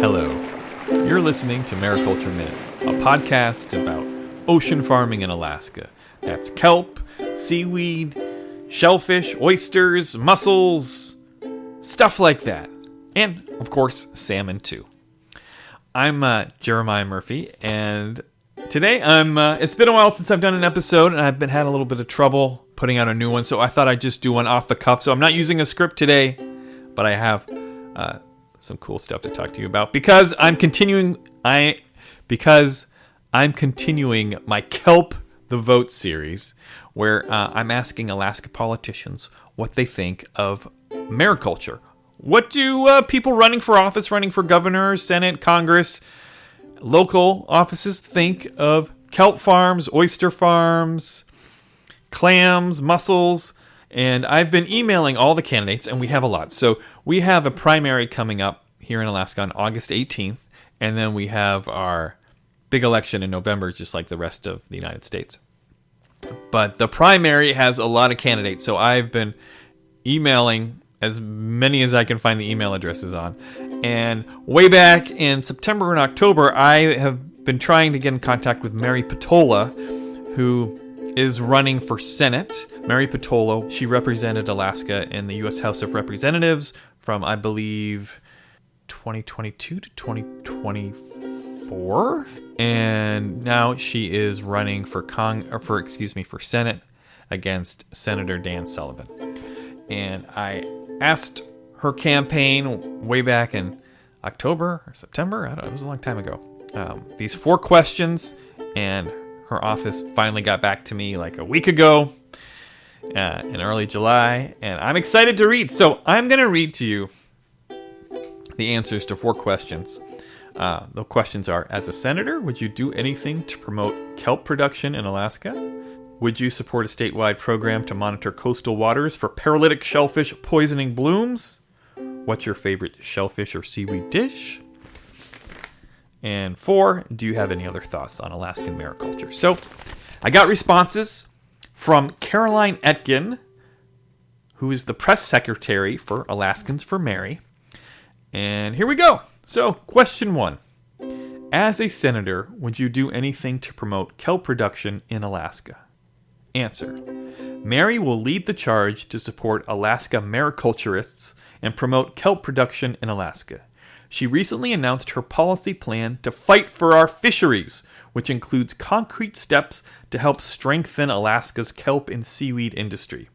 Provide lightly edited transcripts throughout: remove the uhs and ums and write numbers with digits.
Hello. You're listening to Mariculture Minute, a podcast about ocean farming in Alaska. That's kelp, seaweed, shellfish, oysters, mussels, stuff like that. And, of course, salmon too. I'm Jeremiah Murphy, and today it's been a while since I've done an episode, and I've had a little bit of trouble putting out a new one, so I thought I'd just do one off the cuff. So I'm not using a script today, but I have some cool stuff to talk to you about because I'm continuing my Kelp the Vote series, where I'm asking Alaska politicians what they think of mariculture. What do people running for office, running for governor, Senate, Congress, local offices think of kelp farms, oyster farms, clams, mussels? And I've been emailing all the candidates, and we have a lot. So we have a primary coming up here in Alaska on August 18th, and then we have our big election in November, just like the rest of the United States. But the primary has a lot of candidates, so I've been emailing as many as I can find the email addresses on. And way back in September and October, I have been trying to get in contact with Mary Peltola, who is running for Senate. Mary Peltola, she represented Alaska in the U.S. House of Representatives from, I believe, 2022 to 2024. And now she is running for Senate against Senator Dan Sullivan. And I asked her campaign way back in October or September. I don't know. It was a long time ago. These 4 questions, and her office finally got back to me like a week ago in early July, and I'm excited to read. So I'm going to read to you the answers to 4 questions. The questions are: as a senator, would you do anything to promote kelp production in Alaska? Would you support a statewide program to monitor coastal waters for paralytic shellfish poisoning blooms? What's your favorite shellfish or seaweed dish? And 4, do you have any other thoughts on Alaskan mariculture? So I got responses from Caroline Etkin, who is the press secretary for Alaskans for Mary. And here we go. So question 1. As a senator, would you do anything to promote kelp production in Alaska? Answer. Mary will lead the charge to support Alaska mariculturists and promote kelp production in Alaska. She recently announced her policy plan to fight for our fisheries, which includes concrete steps to help strengthen Alaska's kelp and seaweed industry.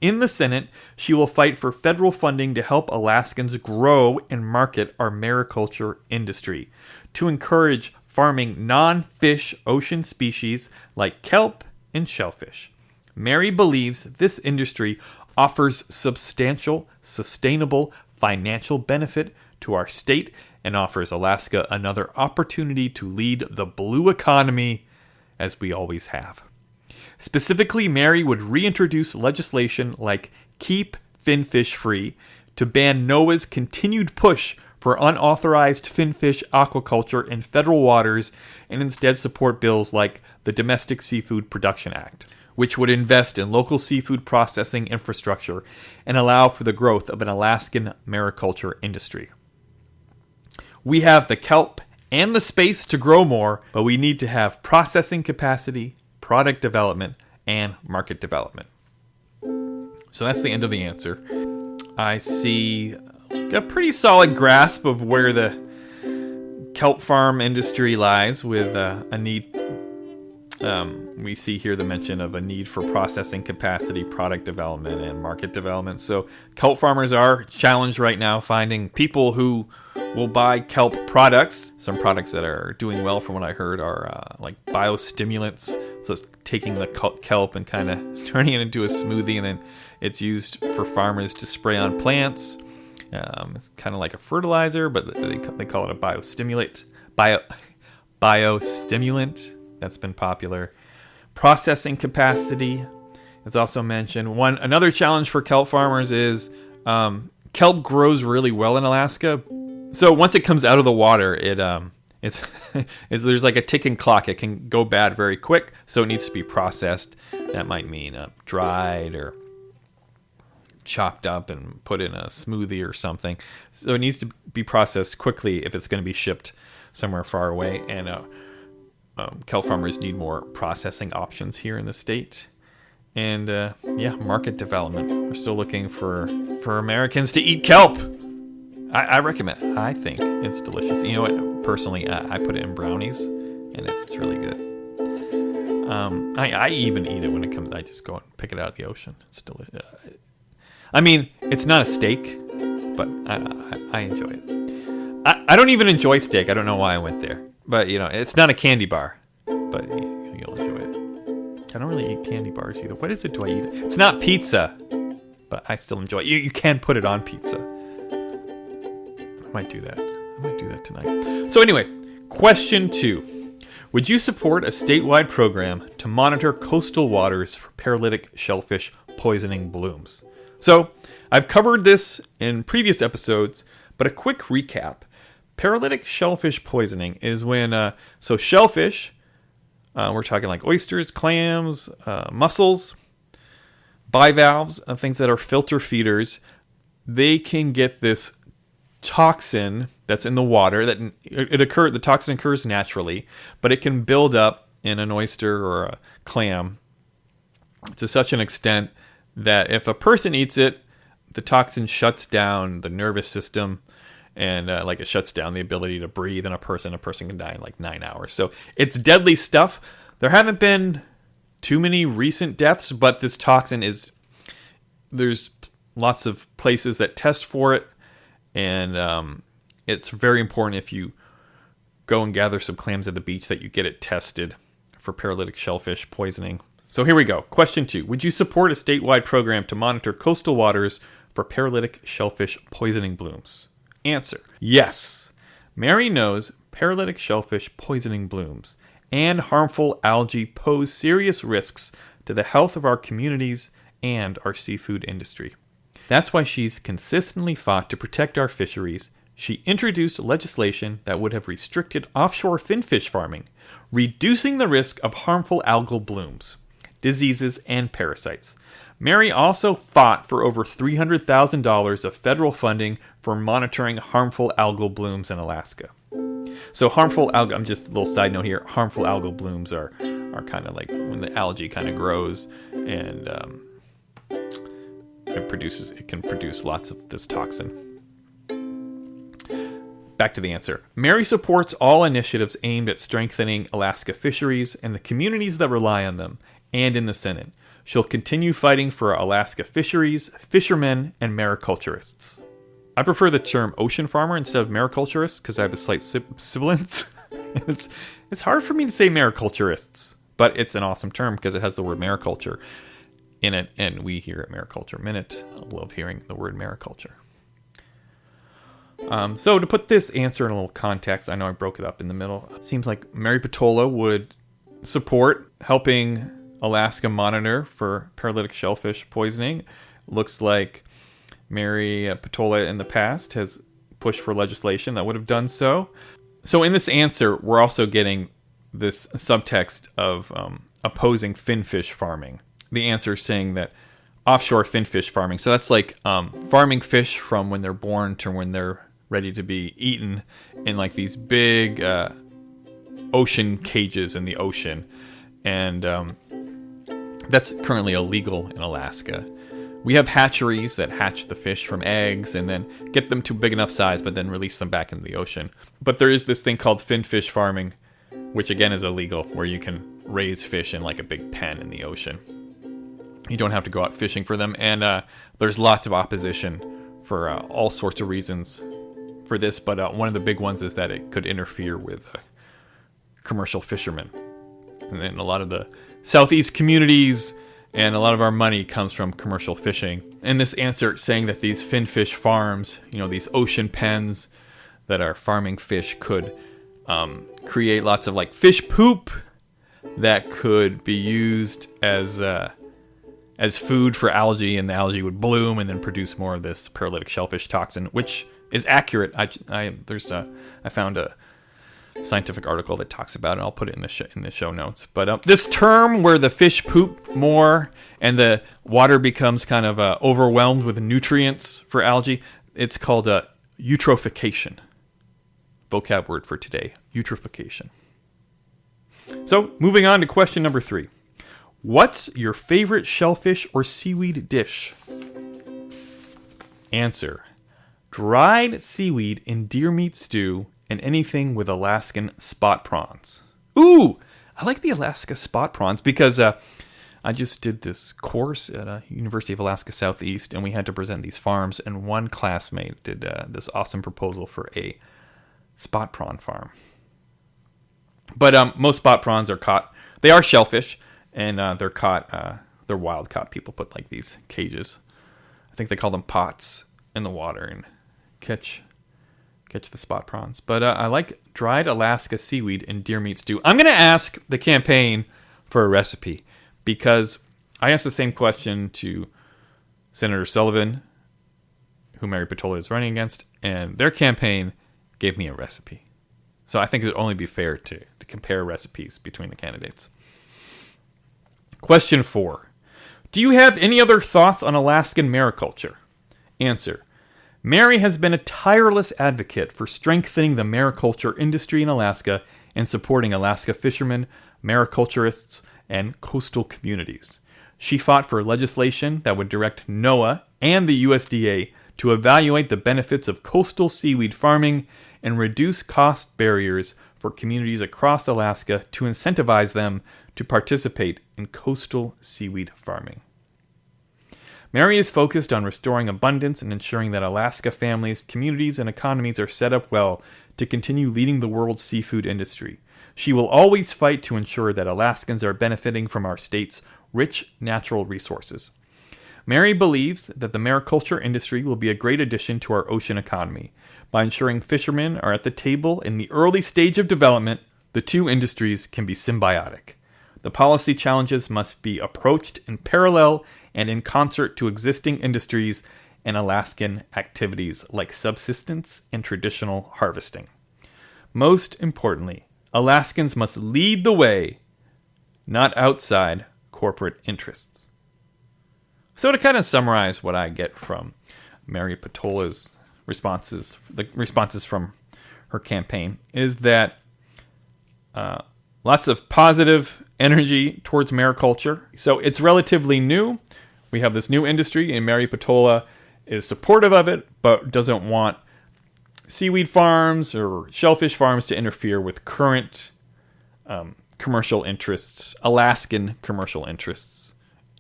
In the Senate, she will fight for federal funding to help Alaskans grow and market our mariculture industry, to encourage farming non-fish ocean species like kelp and shellfish. Mary believes this industry offers substantial, sustainable financial benefit to our state and offers Alaska another opportunity to lead the blue economy, as we always have. Specifically, Mary would reintroduce legislation like Keep Finfish Free to ban NOAA's continued push for unauthorized finfish aquaculture in federal waters and instead support bills like the Domestic Seafood Production Act, which would invest in local seafood processing infrastructure and allow for the growth of an Alaskan mariculture industry. We have the kelp and the space to grow more, but we need to have processing capacity, product development, and market development. So that's the end of the answer. I see a pretty solid grasp of where the kelp farm industry lies, with a need. We see here the mention of a need for processing capacity, product development, and market development. So kelp farmers are challenged right now finding people who will buy kelp products. Some products that are doing well, from what I heard, are like biostimulants. So it's taking the kelp and kind of turning it into a smoothie, and then it's used for farmers to spray on plants. It's kind of like a fertilizer, but they call it a biostimulant. Biostimulant. That's been popular. Processing capacity is also mentioned. Another challenge for kelp farmers is kelp grows really well in Alaska. So once it comes out of the water, there's like a ticking clock. It can go bad very quick, so it needs to be processed. That might mean dried or chopped up and put in a smoothie or something. So it needs to be processed quickly if it's going to be shipped somewhere far away. And kelp farmers need more processing options here in the state. And market development. We're still looking for Americans to eat kelp. I recommend it. I think it's delicious. You know what? Personally, I put it in brownies, and it's really good. I even eat it when it comes. I just go and pick it out of the ocean. It's delicious. I mean, it's not a steak, but I enjoy it. I don't even enjoy steak. I don't know why I went there. But, it's not a candy bar. But you'll enjoy it. I don't really eat candy bars either. What is it do I eat? It's not pizza. But I still enjoy it. You can put it on pizza. I might do that. Tonight. So anyway, question 2. Would you support a statewide program to monitor coastal waters for paralytic shellfish poisoning blooms? So, I've covered this in previous episodes, but a quick recap. Paralytic shellfish poisoning is when, shellfish, we're talking like oysters, clams, mussels, bivalves, things that are filter feeders, they can get this toxin that's in the water. The toxin occurs naturally, but it can build up in an oyster or a clam to such an extent that if a person eats it, the toxin shuts down the nervous system, and it shuts down the ability to breathe in a person. A person can die in like 9 hours. So it's deadly stuff. There haven't been too many recent deaths, but this toxin there's lots of places that test for it, and it's very important if you go and gather some clams at the beach that you get it tested for paralytic shellfish poisoning. So here we go. Question 2. Would you support a statewide program to monitor coastal waters for paralytic shellfish poisoning blooms? Answer. Yes. Mary knows paralytic shellfish poisoning blooms and harmful algae pose serious risks to the health of our communities and our seafood industry. That's why she's consistently fought to protect our fisheries. She introduced legislation that would have restricted offshore finfish farming, reducing the risk of harmful algal blooms, diseases, and parasites. Mary also fought for over $300,000 of federal funding for monitoring harmful algal blooms in Alaska. So harmful algal, I'm just a little side note here, harmful algal blooms are kind of like when the algae kind of grows and it can produce lots of this toxin. Back to the answer. Mary supports all initiatives aimed at strengthening Alaska fisheries and the communities that rely on them, and in the Senate. She'll continue fighting for Alaska fisheries, fishermen, and mariculturists. I prefer the term ocean farmer instead of mariculturist because I have a slight sibilance. It's hard for me to say mariculturists, but it's an awesome term because it has the word mariculture in it, and we here at Mariculture Minute love hearing the word mariculture. So to put this answer in a little context, I know I broke it up in the middle. It seems like Mary Peltola would support helping Alaska monitor for paralytic shellfish poisoning. Looks like Mary Peltola in the past has pushed for legislation that would have done so. So in this answer, we're also getting this subtext of opposing finfish farming. The answer is saying that offshore finfish farming, so that's like farming fish from when they're born to when they're ready to be eaten in like these big ocean cages in the ocean. And that's currently illegal in Alaska. We have hatcheries that hatch the fish from eggs and then get them to a big enough size, but then release them back into the ocean. But there is this thing called finfish farming, which again is illegal, where you can raise fish in like a big pen in the ocean. You don't have to go out fishing for them, and there's lots of opposition for all sorts of reasons for this, but one of the big ones is that it could interfere with commercial fishermen. And then a lot of the southeast communities and a lot of our money comes from commercial fishing. And this answer saying that these finfish farms, these ocean pens that are farming fish could create lots of like fish poop that could be used as food for algae, and the algae would bloom and then produce more of this paralytic shellfish toxin, which is accurate. I found scientific article that talks about it. I'll put it in the show notes. But this term where the fish poop more and the water becomes kind of overwhelmed with nutrients for algae, it's called eutrophication. Vocab word for today, eutrophication. So, moving on to question number 3. What's your favorite shellfish or seaweed dish? Answer: dried seaweed in deer meat stew and anything with Alaskan spot prawns. Ooh, I like the Alaska spot prawns because I just did this course at University of Alaska Southeast, and we had to present these farms, and one classmate did this awesome proposal for a spot prawn farm. But most spot prawns are caught. They are shellfish, and they're caught. They're wild caught. People put like these cages. I think they call them pots in the water and catch the spot prawns. But I like dried Alaska seaweed in deer meat stew. I'm going to ask the campaign for a recipe because I asked the same question to Senator Sullivan, who Mary Peltola is running against, and their campaign gave me a recipe. So I think it would only be fair to compare recipes between the candidates. Question 4. Do you have any other thoughts on Alaskan mariculture? Answer: Mary has been a tireless advocate for strengthening the mariculture industry in Alaska and supporting Alaska fishermen, mariculturists, and coastal communities. She fought for legislation that would direct NOAA and the USDA to evaluate the benefits of coastal seaweed farming and reduce cost barriers for communities across Alaska to incentivize them to participate in coastal seaweed farming. Mary is focused on restoring abundance and ensuring that Alaska families, communities, and economies are set up well to continue leading the world's seafood industry. She will always fight to ensure that Alaskans are benefiting from our state's rich natural resources. Mary believes that the mariculture industry will be a great addition to our ocean economy. By ensuring fishermen are at the table in the early stage of development, the two industries can be symbiotic. The policy challenges must be approached in parallel and in concert to existing industries and Alaskan activities like subsistence and traditional harvesting. Most importantly, Alaskans must lead the way, not outside corporate interests. So to kind of summarize what I get from Mary Peltola's responses, the responses from her campaign, is that lots of positive energy towards mariculture. So it's relatively new. We have this new industry, and Mary Peltola is supportive of it, but doesn't want seaweed farms or shellfish farms to interfere with current commercial interests, Alaskan commercial interests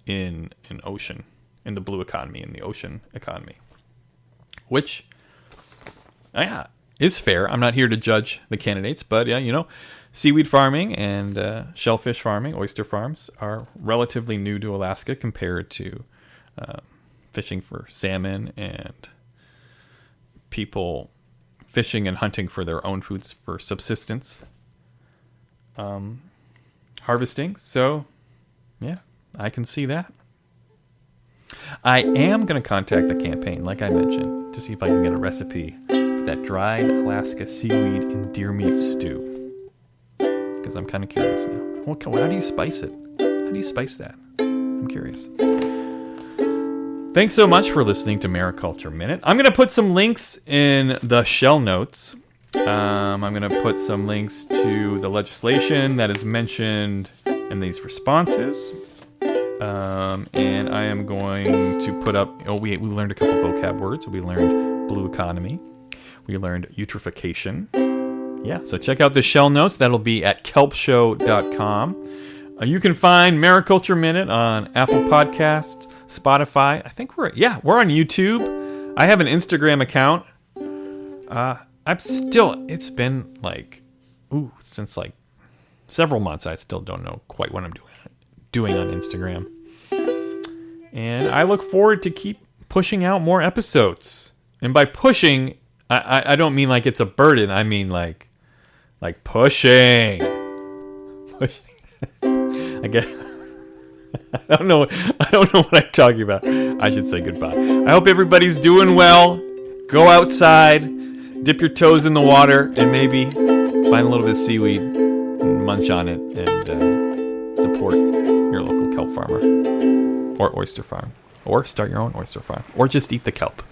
in ocean, in the blue economy, in the ocean economy. Which, yeah, is fair. I'm not here to judge the candidates, but yeah, seaweed farming and shellfish farming, oyster farms, are relatively new to Alaska compared to fishing for salmon and people fishing and hunting for their own foods for subsistence. Harvesting. So, yeah, I can see that. I am going to contact the campaign, like I mentioned, to see if I can get a recipe for that dried Alaska seaweed in deer meat stew. Because I'm kind of curious now. How do you spice it? How do you spice that? I'm curious. Thanks so much for listening to Mariculture Minute. I'm going to put some links in the shell notes. I'm going to put some links to the legislation that is mentioned in these responses. And I am going to put up, we learned a couple vocab words. We learned blue economy. We learned eutrophication. Yeah, so check out the shell notes. That'll be at kelpshow.com. You can find Mariculture Minute on Apple Podcasts, Spotify. I think we're on YouTube. I have an Instagram account. It's been since several months. I still don't know quite what I'm doing on Instagram. And I look forward to keep pushing out more episodes. And by pushing, I don't mean like it's a burden. I mean like pushing. I guess I don't know what I'm talking about. I should say goodbye. I hope everybody's doing well. Go outside, dip your toes in the water, and maybe find a little bit of seaweed, munch on it, and support your local kelp farmer or oyster farm, or start your own oyster farm, or just eat the kelp.